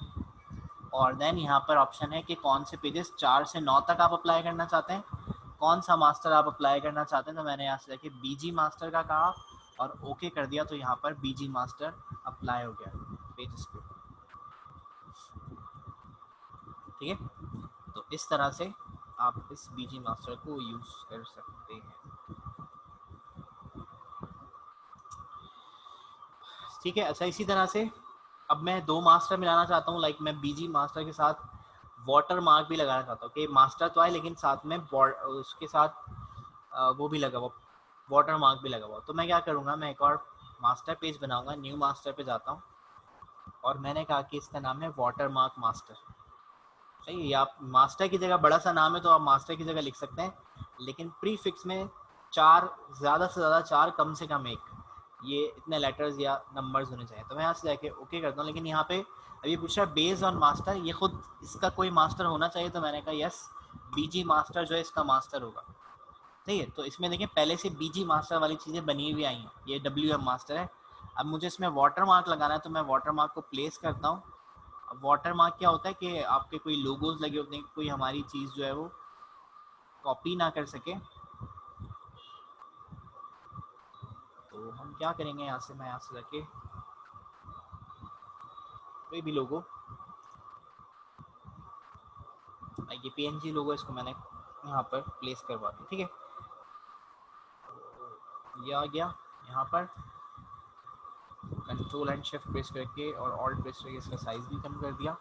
[SPEAKER 1] और देन यहाँ पर ऑप्शन है कि कौन से पेजेस 4 से 9 तक आप अप्लाई करना चाहते हैं, कौन सा मास्टर आप अप्लाई करना चाहते हैं। तो मैंने यहाँ से जाके बीजी मास्टर का कहा और ओके कर दिया, तो यहाँ पर बीजी मास्टर अप्लाई हो गया पेजेस पे। ठीक है, तो इस तरह से आप इस बीजी मास्टर को यूज कर सकते हैं। ठीक है, अच्छा इसी तरह से अब मैं 2 मास्टर मिलाना चाहता हूँ, लाइक मैं बीजी मास्टर के साथ वाटर मार्क भी लगाना चाहता हूँ कि मास्टर तो आए लेकिन साथ में उसके साथ वो भी लगा हुआ, वाटर मार्क भी लगा हुआ। तो मैं क्या करूँगा, मैं एक और मास्टर पेज बनाऊंगा, न्यू मास्टर पे जाता हूँ और मैंने कहा कि इसका नाम है वाटर मार्क मास्टर। सही है, आप मास्टर की जगह बड़ा सा नाम है तो आप मास्टर की जगह लिख सकते हैं, लेकिन प्रीफिक्स में 4, ज़्यादा से ज़्यादा 4, कम से कम 1, ये इतने लेटर्स या नंबर्स होने चाहिए। तो मैं यहाँ से जाके ओके करता हूँ। लेकिन यहाँ पे अभी पूछ रहा है बेस्ड ऑन मास्टर, ये खुद इसका कोई मास्टर होना चाहिए, तो मैंने कहा यस, बीजी मास्टर जो है इसका मास्टर होगा। ठीक है, तो इसमें देखिए पहले से बीजी मास्टर वाली चीज़ें बनी हुई आई हैं, ये WM मास्टर है। अब मुझे इसमें वाटर मार्क लगाना है, तो मैं वाटर मार्क को प्लेस करता हूँ। अब वाटर मार्क क्या होता है कि आपके कोई लोगोज लगे होते हैं, कोई हमारी चीज़ जो है वो कॉपी ना कर सके। तो हम क्या करेंगे, यहाँ से मैं यहाँ से जाके कोई भी लोगो, ये PNG लोगो, इसको मैंने यहाँ पर प्लेस करवा दिया। ठीक है, ये आ गया। यहाँ पर कंट्रोल एंड शिफ्ट प्रेस करके और ऑल्ट प्रेस करके इसका साइज़ भी कम कर दिया।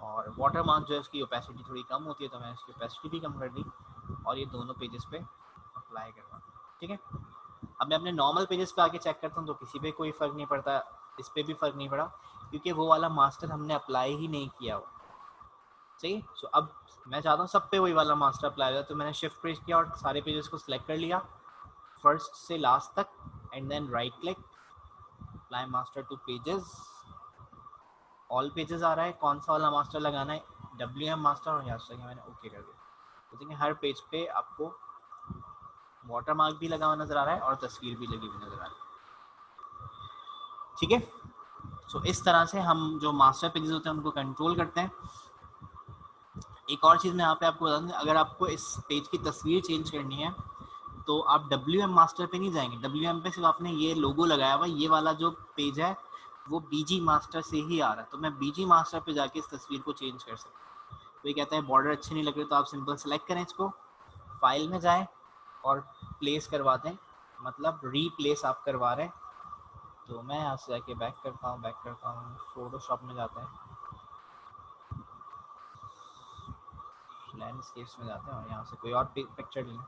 [SPEAKER 1] और वाटर मार्क जो है उसकी ओपेसिटी थोड़ी कम होती है, तो मैंने इसकी ओपेसिटी भी कम कर दी और ये दोनों पेजेस पे अप्लाई करवा। ठीक है, अब मैं अपने नॉर्मल पेजेस पे आके चेक करता हूँ, तो किसी पे कोई फ़र्क नहीं पड़ता, इस पर भी फ़र्क नहीं पड़ा, क्योंकि वो वाला मास्टर हमने अप्लाई ही नहीं किया हो। सही, सो अब मैं चाहता हूँ सब पे वही वाला मास्टर अप्लाई हो जाए। तो मैंने शिफ्ट प्रेस किया और सारे पेजेस को सिलेक्ट कर लिया फर्स्ट से लास्ट तक, and then right click, apply master to pages, all pages आ रहा है, कौन सा वाला मास्टर लगाना है, WM मास्टर, और यहाँ से मैंने ओके कर दिया। तो देखिए हर पेज पे आपको वाटर मार्क भी लगा हुआ नजर आ रहा है और तस्वीर भी लगी हुई नजर आ रही है। ठीक है, सो इस तरह से हम जो मास्टर पेजेस होते हैं उनको कंट्रोल करते हैं। एक और चीज़ मैं यहाँ पे आपको बता दूँ, अगर आपको इस पेज की तस्वीर चेंज करनी है तो आप WM मास्टर पे नहीं जाएंगे, WM पे सिर्फ आपने ये लोगो लगाया हुआ, ये वाला जो पेज है वो BG मास्टर से ही आ रहा है, तो मैं BG मास्टर पे जाके इस तस्वीर को चेंज कर सकता हूँ। तो ये कहता है बॉर्डर अच्छे नहीं लग रहे, तो आप सिंपल सेलेक्ट करें इसको, फाइल में जाएं और प्लेस करवा दें, मतलब रीप्लेस आप करवा रहे हैं। तो मैं यहाँ से जाके बैक करता हूँ, फोटोशॉप में जाते हैं, लैंडस्केप्स में जाते हैं और यहाँ से कोई और पिक्चर लें।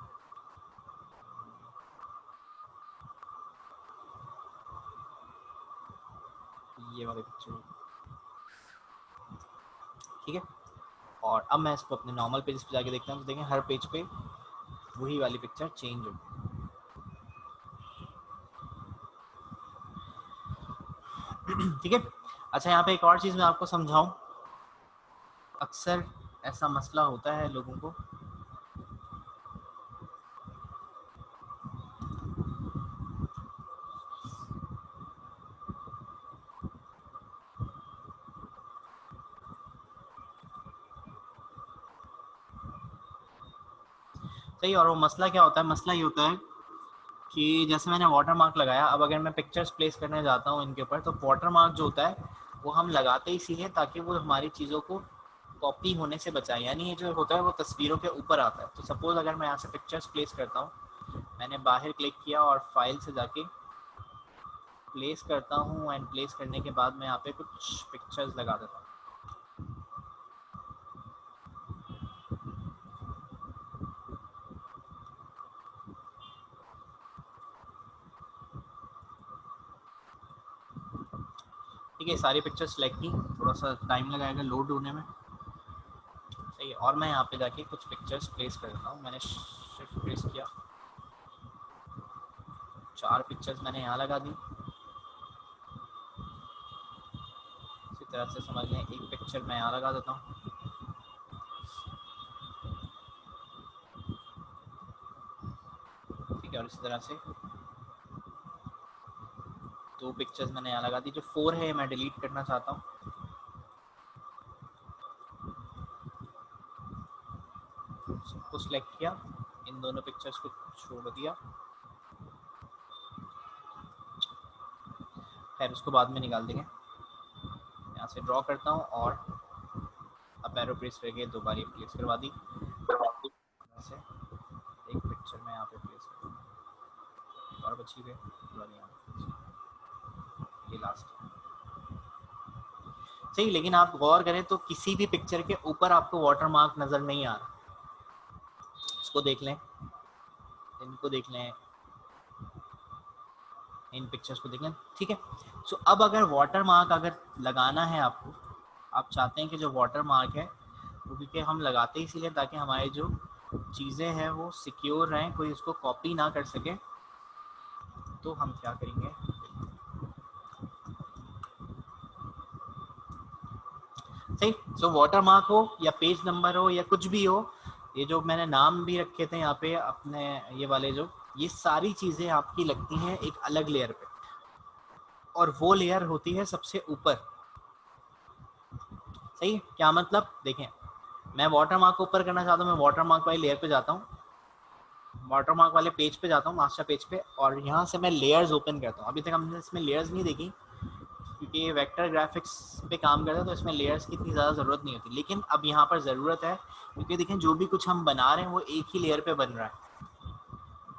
[SPEAKER 1] ये वाले पिक्चर, ठीक है। और अब मैं इसको अपने नॉर्मल पेज पे जाके देखता हूँ, तो देखें हर पेज पे वही वाली पिक्चर चेंज हो ठीक है। अच्छा, यहाँ पे एक और चीज़ मैं आपको समझाऊं, अक्सर ऐसा मसला होता है लोगों को, सही। और वो मसला क्या होता है, मसला ये होता है कि जैसे मैंने वाटर मार्क लगाया, अब अगर मैं पिक्चर्स प्लेस करने जाता हूँ इनके ऊपर, तो वाटर मार्क जो होता है वो हम लगाते इसीलिए ताकि वो हमारी चीज़ों को कॉपी होने से बचाए, यानी ये जो होता है वो तस्वीरों के ऊपर आता है। तो सपोज अगर मैं यहाँ से पिक्चर्स प्लेस करता हूँ, मैंने बाहर क्लिक किया और फाइल से जाके प्लेस करता हूँ, एंड प्लेस करने के बाद मैं यहाँ पे कुछ पिक्चर्स लगा देता हूँ। ठीक है, सारी पिक्चर सेलेक्ट की, थोड़ा सा टाइम लगाएगा लोड होने में, सही है। और मैं यहाँ पे जाके कुछ पिक्चर्स प्लेस कर देता हूँ, मैंने शिफ्ट प्रेस किया, 4 पिक्चर्स मैंने यहाँ लगा दी। इसी तरह से समझ लें एक पिक्चर मैं यहाँ लगा देता हूँ, ठीक है। और इसी तरह से 2 पिक्चर्स मैंने यहाँ लगा दी, जो 4 है मैं डिलीट करना चाहता हूँ। सबको सिलेक्ट किया, इन दोनों पिक्चर्स को छोड़ दिया, खैर उसको बाद में निकाल देंगे। यहाँ से ड्रॉ करता हूँ और अब एरो प्रेस करके 2 बार प्लेस करवा दी, से एक पिक्चर मैं यहाँ पे प्लेस कर दूँ, और बची हुई ये लास्ट, सही। लेकिन आप गौर करें तो किसी भी पिक्चर के ऊपर आपको वाटर मार्क नज़र नहीं आ रहा, इसको देख लें, इनको देख लें, इन पिक्चर्स को देख लें, ठीक है। सो अब अगर वाटर मार्क अगर लगाना है आपको, आप चाहते हैं कि जो वाटर मार्क है वो, क्योंकि हम लगाते ही इसीलिए ताकि हमारे जो चीज़ें हैं वो सिक्योर रहें, कोई उसको कॉपी ना कर सके, तो हम क्या करेंगे, सही। सो वाटर मार्क हो या पेज नंबर हो या कुछ भी हो, ये जो मैंने नाम भी रखे थे यहाँ पे अपने, ये वाले जो, ये सारी चीज़ें आपकी लगती हैं एक अलग लेयर पे, और वो लेयर होती है सबसे ऊपर। सही, क्या मतलब, देखें, मैं वाटर मार्क को ऊपर करना चाहता हूँ, मैं वाटर मार्क वाली लेयर पे जाता हूँ, वाटर मार्क वाले पेज पे जाता हूँ, मास्टर पेज पे, और यहाँ से मैं लेयर्स ओपन करता हूँ। अभी तक हमने इसमें लेयर्स नहीं देखी, क्योंकि ये वेक्टर ग्राफिक्स पे काम करता है, तो इसमें लेयर्स की इतनी ज़्यादा ज़रूरत नहीं होती, लेकिन अब यहाँ पर ज़रूरत है, क्योंकि देखें जो भी कुछ हम बना रहे हैं वो एक ही लेयर पे बन रहा है।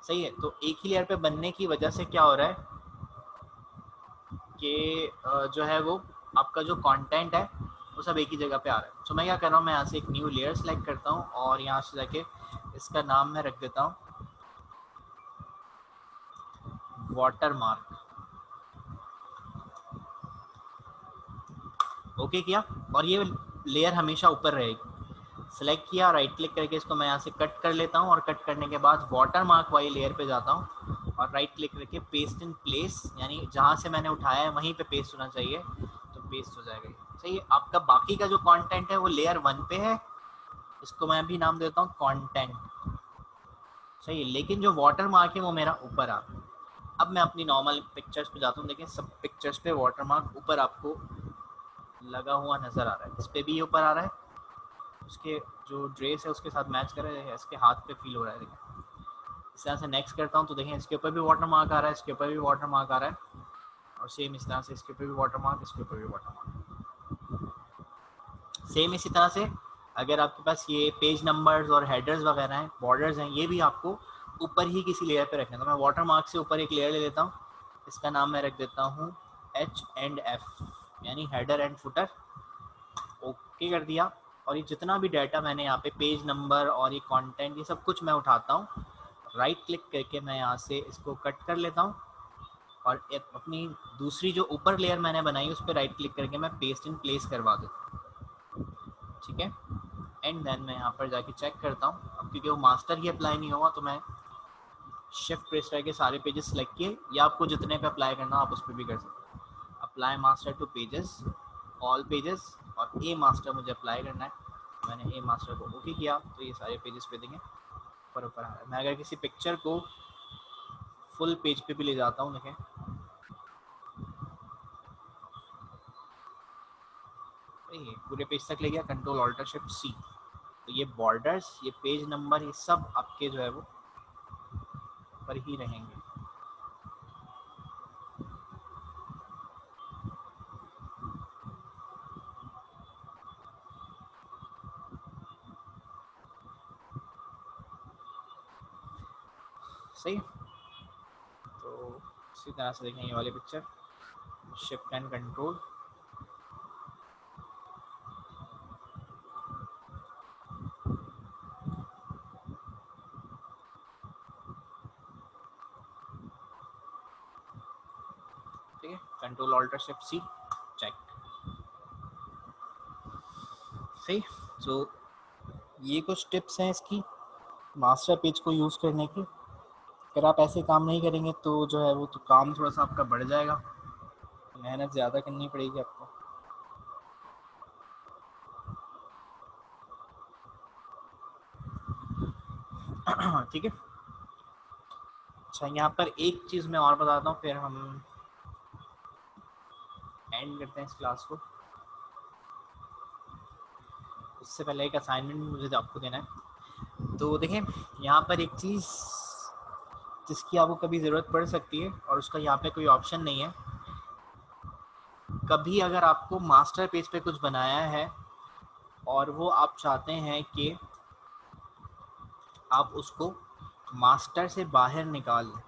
[SPEAKER 1] सही है, तो एक ही लेयर पे बनने की वजह से क्या हो रहा है कि जो है वो आपका जो कंटेंट है वो सब एक ही जगह पे आ रहा है। तो मैं क्या कर रहा हूँ, मैं यहाँ से एक न्यू लेयर सेलेक्ट करता हूँ और यहाँ से जाके इसका नाम मैं रख देता हूँ वाटर मार्क। ओके किया, और ये लेयर हमेशा ऊपर रहेगी। सेलेक्ट किया, राइट क्लिक करके इसको मैं यहाँ से कट कर लेता हूँ, और कट करने के बाद वाटर मार्क वाली लेयर पे जाता हूँ और राइट क्लिक करके पेस्ट इन प्लेस, यानी जहाँ से मैंने उठाया है वहीं पे पेस्ट होना चाहिए, तो पेस्ट हो जाएगा। सही है, आपका बाकी का जो कंटेंट है वो लेयर 1 पे है, इसको मैं भी नाम देता हूँ कंटेंट। सही है, लेकिन जो वाटर मार्क है वो मेरा ऊपर आ रहा है। अब मैं अपनी नॉर्मल पिक्चर्स पे जाता हूँ, देखिए सब पिक्चर्स पे वाटर मार्क ऊपर आपको लगा हुआ नजर आ रहा है। इस पे भी ऊपर आ रहा है, उसके जो ड्रेस है उसके साथ मैच कर रहा है, इसके हाथ पे फील हो रहा है। देखिए इस तरह से नेक्स्ट करता हूँ तो देखें इसके ऊपर भी वाटर मार्क आ रहा है, इसके ऊपर भी वाटर मार्क आ रहा है, और सेम इस तरह से इसके ऊपर भी वाटर मार्क, इसके ऊपर भी वाटर मार्क। सेम इसी तरह से अगर आपके पास ये पेज नंबर्स और हेडर्स वगैरह हैं, बॉर्डर्स हैं, ये भी आपको ऊपर ही किसी लेयर पे रखना है। तो मैं वाटर मार्क से ऊपर एक लेयर ले लेता हूँ, इसका नाम मैं रख देता हूँ H&F, यानी हेडर एंड फुटर। ओके कर दिया, और ये जितना भी डाटा मैंने यहाँ पे पेज नंबर और ये कंटेंट, ये सब कुछ मैं उठाता हूँ, राइट क्लिक करके मैं यहाँ से इसको कट कर लेता हूँ, और अपनी दूसरी जो ऊपर लेयर मैंने बनाई उस पर राइट क्लिक करके मैं पेस्ट इन प्लेस करवा देता हूँ। ठीक है, एंड देन मैं यहाँ पर जाके चेक करता हूँ। अब क्योंकि वो मास्टर ही अप्लाई नहीं होगा, तो मैं शिफ्ट प्रेस करके सारे पेजेस सेलेक्ट किए, या आपको जितने पे अप्लाई करना आप उस पर भी कर सकते हैं। Apply master to pages, all pages, और ए मास्टर मुझे अप्लाई करना है। मैंने ए मास्टर को ओके किया, तो ये सारे पेजेस पे देंगे ऊपर ऊपर आ रहा है। मैं अगर किसी पिक्चर को फुल पेज पे भी ले जाता हूँ, देखें ये पूरे पेज तक ले गया, कंट्रोल ऑल्टर शिफ्ट सी, तो ये बॉर्डर्स, ये पेज नंबर, ये सब आपके जो है वो पर ही रहेंगे। सही, तो इसी तरह से देखें ये वाली पिक्चर, शिफ्ट एंड कंट्रोल, ठीक है, control alter shift C, check. सही, तो ये कुछ टिप्स हैं इसकी मास्टर पेज को यूज़ करने की। अगर आप ऐसे काम नहीं करेंगे तो जो है वो तो काम थोड़ा सा आपका बढ़ जाएगा, मेहनत ज़्यादा करनी पड़ेगी आपको। ठीक है, अच्छा यहाँ पर एक चीज़ मैं और बताता हूँ, फिर हम एंड करते हैं इस क्लास को। उससे पहले एक असाइनमेंट मुझे आपको देना है। तो देखें यहाँ पर एक चीज़ जिसकी आपको कभी ज़रूरत पड़ सकती है, और उसका यहाँ पे कोई ऑप्शन नहीं है। कभी अगर आपको मास्टर पेज पे कुछ बनाया है और वो आप चाहते हैं कि आप उसको मास्टर से बाहर निकाल लें,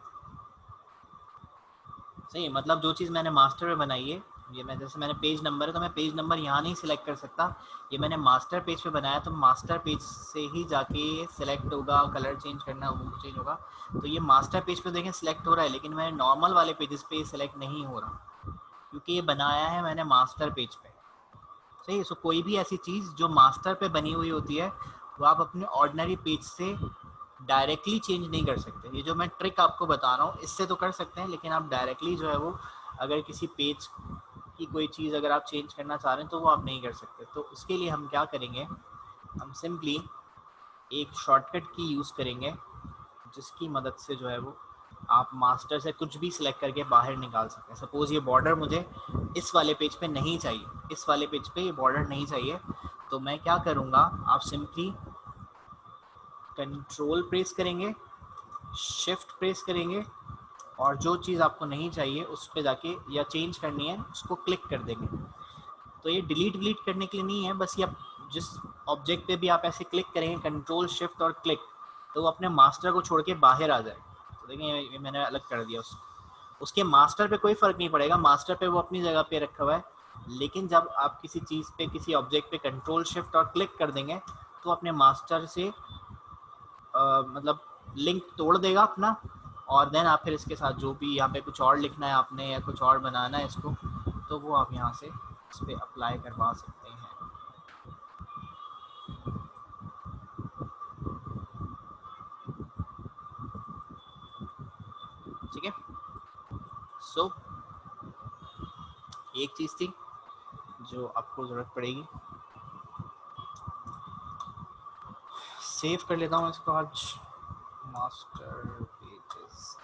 [SPEAKER 1] सही है, मतलब जो चीज़ मैंने मास्टर में बनाई है, ये मैं जैसे मैंने पेज नंबर है तो मैं पेज नंबर यहाँ नहीं सिलेक्ट कर सकता, ये मैंने मास्टर पेज पे बनाया तो मास्टर पेज से ही जाके सिलेक्ट होगा, कलर चेंज करना वो चेंज होगा। तो ये मास्टर पेज पे देखें सिलेक्ट हो रहा है, लेकिन मैंने नॉर्मल वाले पेजेस पे सिलेक्ट नहीं हो रहा, क्योंकि ये बनाया है मैंने मास्टर पेज पे। सही है, सो कोई भी ऐसी चीज़ जो मास्टर पे बनी हुई होती है वो आप अपने ऑर्डिनरी पेज से डायरेक्टली चेंज नहीं कर सकते। ये जो मैं ट्रिक आपको बता रहा हूँ इससे तो कर सकते हैं, लेकिन आप डायरेक्टली जो है वो अगर किसी पेज की कोई चीज़ अगर आप चेंज करना चाह रहे हैं तो वो आप नहीं कर सकते। तो उसके लिए हम क्या करेंगे, हम सिंपली एक शॉर्टकट की यूज़ करेंगे जिसकी मदद से जो है वो आप मास्टर से कुछ भी सिलेक्ट करके बाहर निकाल सकते हैं। सपोज़ ये बॉर्डर मुझे इस वाले पेज पे नहीं चाहिए, इस वाले पेज पे ये बॉर्डर नहीं चाहिए, तो मैं क्या करूँगा, आप सिंपली कंट्रोल प्रेस करेंगे, शिफ्ट प्रेस करेंगे और जो चीज़ आपको नहीं चाहिए उस पर जाके या चेंज करनी है उसको क्लिक कर देंगे। तो ये डिलीट करने के लिए नहीं है, बस ये आप जिस ऑब्जेक्ट पे भी आप ऐसे क्लिक करेंगे कंट्रोल शिफ्ट और क्लिक, तो वो अपने मास्टर को छोड़ के बाहर आ जाए। तो देखिए ये मैंने अलग कर दिया उसके मास्टर पे कोई फ़र्क नहीं पड़ेगा, मास्टर पे वो अपनी जगह पे रखा हुआ है, लेकिन जब आप किसी चीज़ पे किसी ऑब्जेक्ट पे कंट्रोल शिफ्ट और क्लिक कर देंगे तो अपने मास्टर से मतलब लिंक तोड़ देगा अपना, और देन आप फिर इसके साथ जो भी यहाँ पे कुछ और लिखना है आपने या कुछ और बनाना है इसको, तो वो आप यहाँ से इस पर अप्लाई करवा सकते हैं। ठीक है, सो एक चीज़ थी जो आपको ज़रूरत पड़ेगी, सेव कर लेता हूँ इसको आज, मास्टर पेजेस।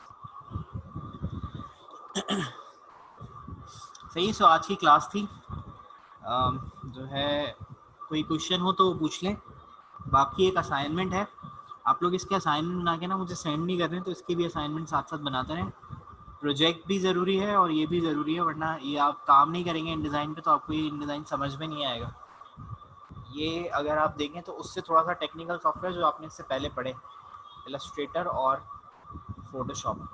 [SPEAKER 1] सही, सो आज की क्लास थी, जो है कोई क्वेश्चन हो तो पूछ लें, बाकी एक असाइनमेंट है, आप लोग इसके असाइनमेंट बना के ना मुझे सेंड नहीं कर रहे हैं, तो इसके भी असाइनमेंट साथ साथ बनाते रहें। प्रोजेक्ट भी ज़रूरी है और ये भी ज़रूरी है, वरना ये आप काम नहीं करेंगे इन डिज़ाइन पे तो आपको ये इन डिज़ाइन समझ में नहीं आएगा। ये अगर आप देखें तो उससे थोड़ा सा टेक्निकल सॉफ्टवेयर जो आपने इससे पहले पढ़े, इलस्ट्रेटर और फोटोशॉप।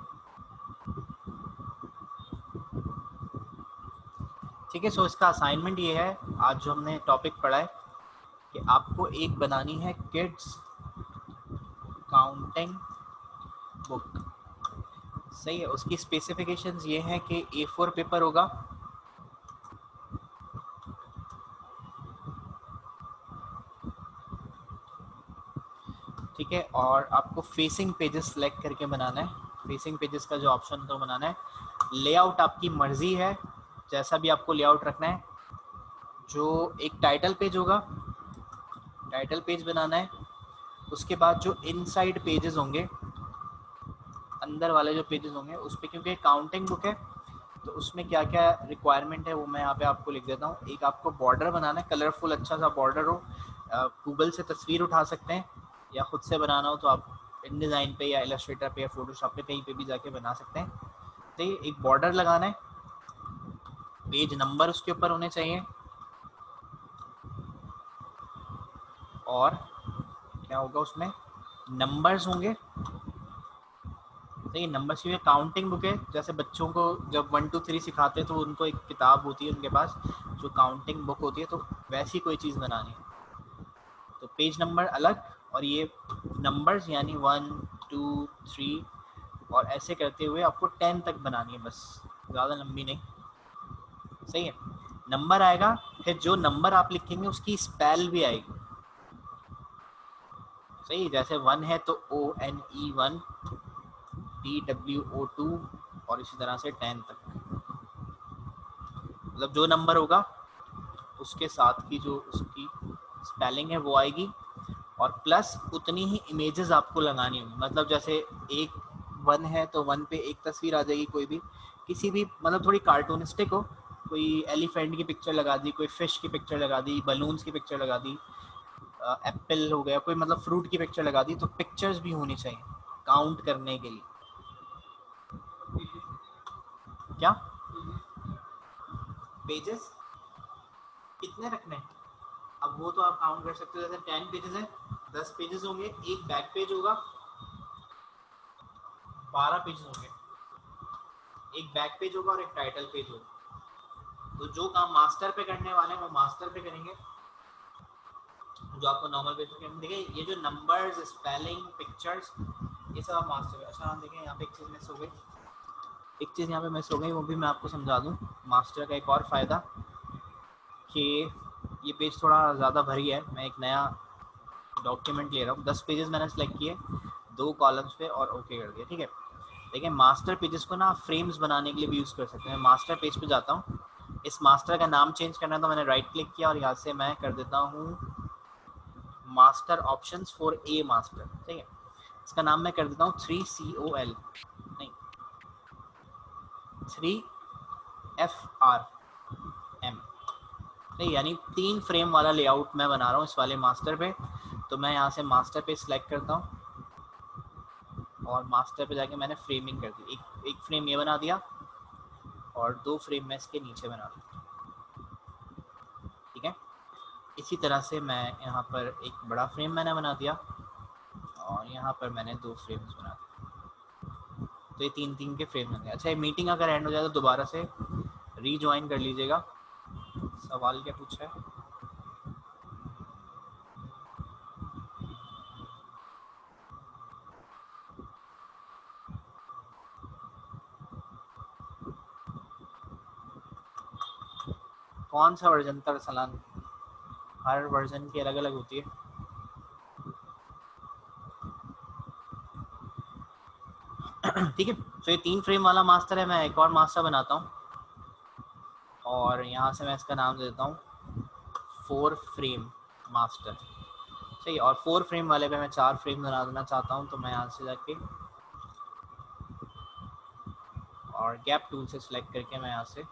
[SPEAKER 1] ठीक है, सो इसका असाइनमेंट ये है, आज जो हमने टॉपिक पढ़ा है कि आपको एक बनानी है किड्स काउंटिंग बुक। सही है, उसकी स्पेसिफिकेशंस ये हैं कि A4 पेपर होगा, ठीक है, और आपको फेसिंग पेजेस सेलेक्ट करके बनाना है। फेसिंग पेजेस का जो ऑप्शन तो बनाना है, लेआउट आपकी मर्जी है, जैसा भी आपको लेआउट रखना है। जो एक टाइटल पेज होगा, टाइटल पेज बनाना है। उसके बाद जो इनसाइड पेजेस होंगे, अंदर वाले जो पेजेस होंगे उस पर, क्योंकि काउंटिंग बुक है तो उसमें क्या क्या रिक्वायरमेंट है वो मैं यहाँ पे आपको लिख देता हूँ। एक आपको बॉर्डर बनाना है, कलरफुल अच्छा सा बॉर्डर हो, गूगल से तस्वीर उठा सकते हैं या खुद से बनाना हो तो आप इन डिज़ाइन पे या इलस्ट्रेटर पे या फोटोशॉप पे कहीं पे भी जाके बना सकते हैं। तो एक बॉर्डर लगाना है, पेज नंबर उसके ऊपर होने चाहिए, और क्या होगा उसमें नंबर्स होंगे। देखिए नंबर की काउंटिंग बुक है, जैसे बच्चों को जब 1 2 3 सिखाते हैं तो उनको एक किताब होती है उनके पास जो काउंटिंग बुक होती है, तो वैसी कोई चीज़ बनानी है। तो पेज नंबर अलग और ये नंबर्स यानी 1 2 3 और ऐसे करते हुए आपको 10 तक बनानी है, बस ज़्यादा लंबी नहीं। सही है, नंबर आएगा, फिर जो नंबर आप लिखेंगे उसकी स्पेल भी आएगी। सही, जैसे 1 है तो ONE 1, TWO 2 और इसी तरह से 10 तक, मतलब जो नंबर होगा उसके साथ की जो उसकी स्पेलिंग है वो आएगी, और प्लस उतनी ही इमेजेस आपको लगानी होगी। मतलब जैसे एक 1 है तो 1 पे एक तस्वीर आ जाएगी, कोई भी किसी भी मतलब थोड़ी कार्टूनिस्टिक हो, कोई एलिफेंट की पिक्चर लगा दी, कोई फिश की पिक्चर लगा दी, बलून्स की पिक्चर लगा दी, एप्पल हो गया, कोई मतलब फ्रूट की पिक्चर लगा दी, तो पिक्चर्स भी होनी चाहिए काउंट करने के लिए। क्या पेजेस कितने रखने हैं, अब वो तो आप काउंट कर सकते हो, जैसे 10 पेजेस है, 10 पेजेस होंगे, एक बैक पेज होगा, 12 पेजेस होंगे, एक बैक पेज होगा और एक टाइटल पेज होगा। तो जो काम मास्टर पे करने वाले हैं वो मास्टर पे करेंगे, जो आपको नॉर्मल पेज पे देखिए ये जो नंबर्स स्पेलिंग पिक्चर्स ये सब आप मास्टर पे। अच्छा हम देखें यहाँ पे एक चीज़ मिस हो गई, एक चीज़ यहाँ पे मिस हो गई, वो भी मैं आपको समझा दूँ। मास्टर का एक और फ़ायदा कि ये पेज थोड़ा ज़्यादा भरी है, मैं एक नया डॉक्यूमेंट ले रहा हूँ, 10 पेजेस मैंने सेलेक्ट किए 2 कॉलम्स पे और ओके कर दिया। ठीक है, देखिए मास्टर पेजेस को ना आप फ्रेम्स बनाने के लिए भी यूज़ कर सकते हैं। मास्टर पेज पे जाता हूँ, इस मास्टर का नाम चेंज करना है तो मैंने राइट क्लिक किया और यहाँ से मैं कर देता हूँ master options for a master. ठीक है, इसका नाम मैं कर देता हूँ 3COL नहीं 3FRM। नहीं, यानी 3 फ्रेम वाला लेआउट मैं बना रहा हूँ इस वाले मास्टर पे। तो मैं यहाँ से मास्टर पे सिलेक्ट करता हूँ और मास्टर पे जाके मैंने फ्रेमिंग कर दी। एक फ्रेम ये बना दिया और 2 फ्रेम मैं इसके नीचे बना दूँ। ठीक है, इसी तरह से मैं यहाँ पर एक बड़ा फ्रेम मैंने बना दिया और यहाँ पर मैंने 2 फ्रेम्स बना दिए। तो ये 3 के फ्रेम बन गए। अच्छा, ये मीटिंग अगर एंड हो जाए तो दोबारा से रीज्वाइन कर लीजिएगा। सवाल क्या पूछा है? कौन सा वर्जन था सलान? हर वर्जन की अलग अलग होती है। ठीक है, तो ये 3 फ्रेम वाला मास्टर है। मैं एक और मास्टर बनाता हूँ और यहाँ से मैं इसका नाम दे देता हूँ 4 फ्रेम मास्टर। सही, और 4 फ्रेम वाले पे मैं 4 फ्रेम बना देना चाहता हूँ। तो मैं यहाँ से जाके और गैप टूल से सिलेक्ट करके मैं यहाँ से